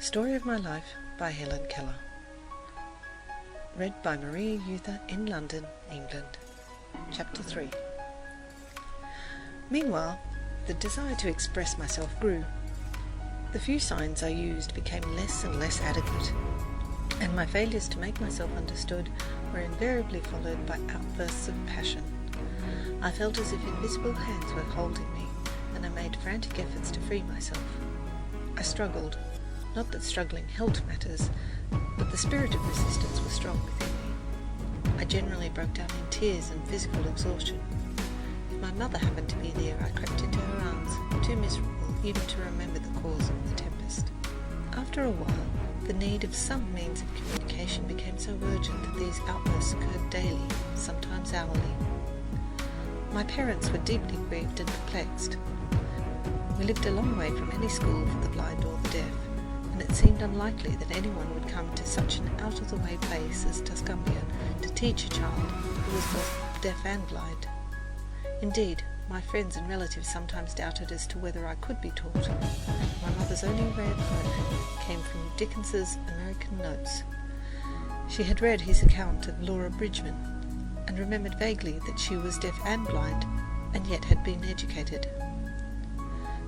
Story of My Life by Helen Keller. Read by Maria Euther in London, England. Chapter 3. Meanwhile, the desire to express myself grew. The few signs I used became less and less adequate, and my failures to make myself understood were invariably followed by outbursts of passion. I felt as if invisible hands were holding me, and I made frantic efforts to free myself. I struggled. Not that struggling helped matters, but the spirit of resistance was strong within me. I generally broke down in tears and physical exhaustion. If my mother happened to be near, I crept into her arms, too miserable even to remember the cause of the tempest. After a while, the need of some means of communication became so urgent that these outbursts occurred daily, sometimes hourly. My parents were deeply grieved and perplexed. We lived a long way from any school for the blind or the deaf, and it seemed unlikely that anyone would come to such an out-of-the-way place as Tuscumbia to teach a child who was both deaf and blind. Indeed, my friends and relatives sometimes doubted as to whether I could be taught. My mother's only ray of hope came from Dickens's American Notes. She had read his account of Laura Bridgman, and remembered vaguely that she was deaf and blind, and yet had been educated.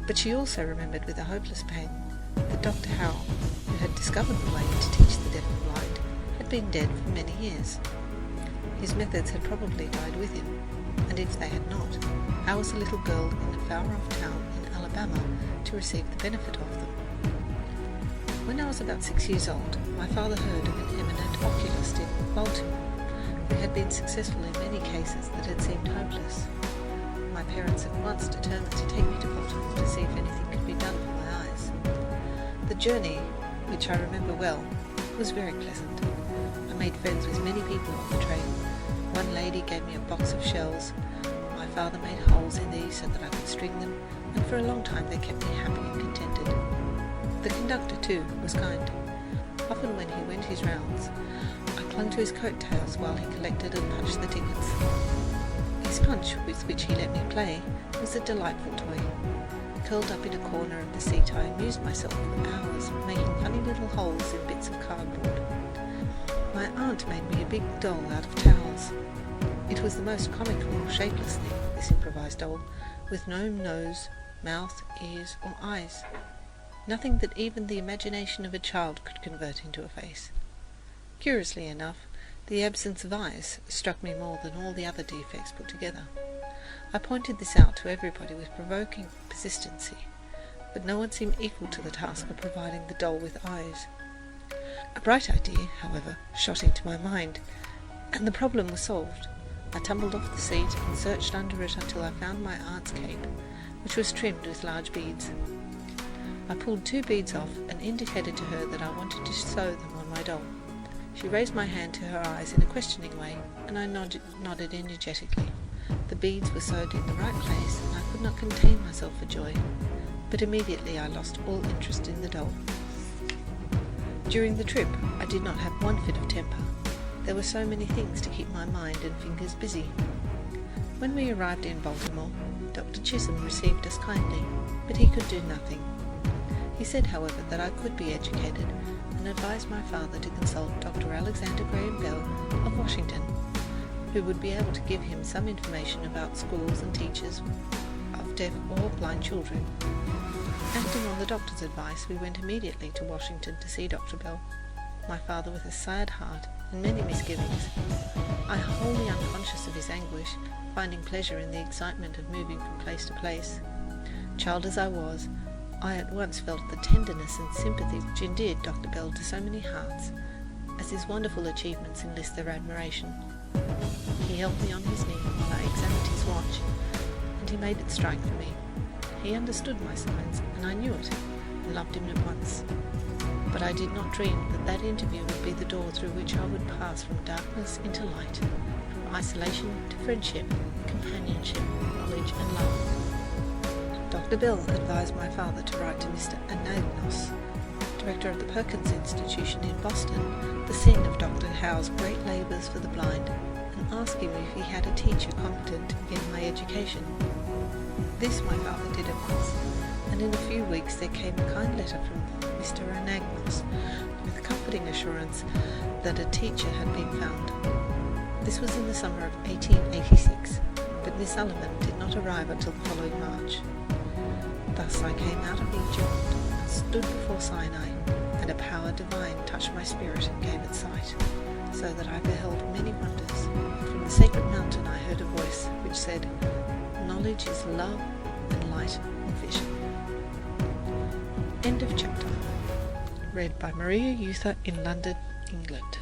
But she also remembered with a hopeless pain that Dr. Howell, who had discovered the way to teach the deaf and blind, had been dead for many years. His methods had probably died with him, and if they had not, how was a little girl in a far-off town in Alabama to receive the benefit of them? When I was about 6 years old, my father heard of an eminent oculist in Baltimore, who had been successful in many cases that had seemed hopeless. My parents at once determined to take me to Baltimore to see if anything could be done for my eyes. The journey, which I remember well, was very pleasant. I made friends with many people on the train. One lady gave me a box of shells. My father made holes in these so that I could string them, and for a long time they kept me happy and contented. The conductor, too, was kind. Often when he went his rounds, I clung to his coat-tails while he collected and punched the tickets. His punch, with which he let me play, was a delightful toy. Curled up in a corner of the seat, I amused myself for hours, making funny little holes in bits of cardboard. My aunt made me a big doll out of towels. It was the most comical, shapeless thing, this improvised doll, with no nose, mouth, ears, or eyes. Nothing that even the imagination of a child could convert into a face. Curiously enough, the absence of eyes struck me more than all the other defects put together. I pointed this out to everybody with provoking persistency, but no one seemed equal to the task of providing the doll with eyes. A bright idea, however, shot into my mind, and the problem was solved. I tumbled off the seat and searched under it until I found my aunt's cape, which was trimmed with large beads. I pulled 2 beads off and indicated to her that I wanted to sew them on my doll. She raised my hand to her eyes in a questioning way, and I nodded energetically. The beads were sewed in the right place, and I could not contain myself for joy, but immediately I lost all interest in the doll. During the trip, I did not have one fit of temper. There were so many things to keep my mind and fingers busy. When we arrived in Baltimore, Dr. Chisholm received us kindly, but he could do nothing. He said, however, that I could be educated, and advised my father to consult Dr. Alexander Graham Bell of Washington, who would be able to give him some information about schools and teachers of deaf or blind children. Acting on the doctor's advice, we went immediately to Washington to see Dr. Bell, my father with a sad heart and many misgivings, I wholly unconscious of his anguish, finding pleasure in the excitement of moving from place to place. Child as I was, I at once felt the tenderness and sympathy which endeared Dr. Bell to so many hearts, as his wonderful achievements enlist their admiration. He held me on his knee while I examined his watch, and he made it strike for me. He understood my signs, and I knew it, and loved him at once. But I did not dream that that interview would be the door through which I would pass from darkness into light, from isolation to friendship, companionship, knowledge, and love. Dr. Bell advised my father to write to Mr. Anagnos, director of the Perkins Institution in Boston, the scene of Dr. Howe's great labours for the blind, and ask him if he had a teacher competent in my education. This my father did at once, and in a few weeks there came a kind letter from Mr. Anagnos, assurance that a teacher had been found. This was in the summer of 1886, but Miss Sullivan did not arrive until the following March. Thus I came out of Egypt and stood before Sinai, and a power divine touched my spirit and gave it sight, so that I beheld many wonders. From the sacred mountain I heard a voice which said, "Knowledge is love and light and vision." End of chapter. Read by Maria Euther in London, England.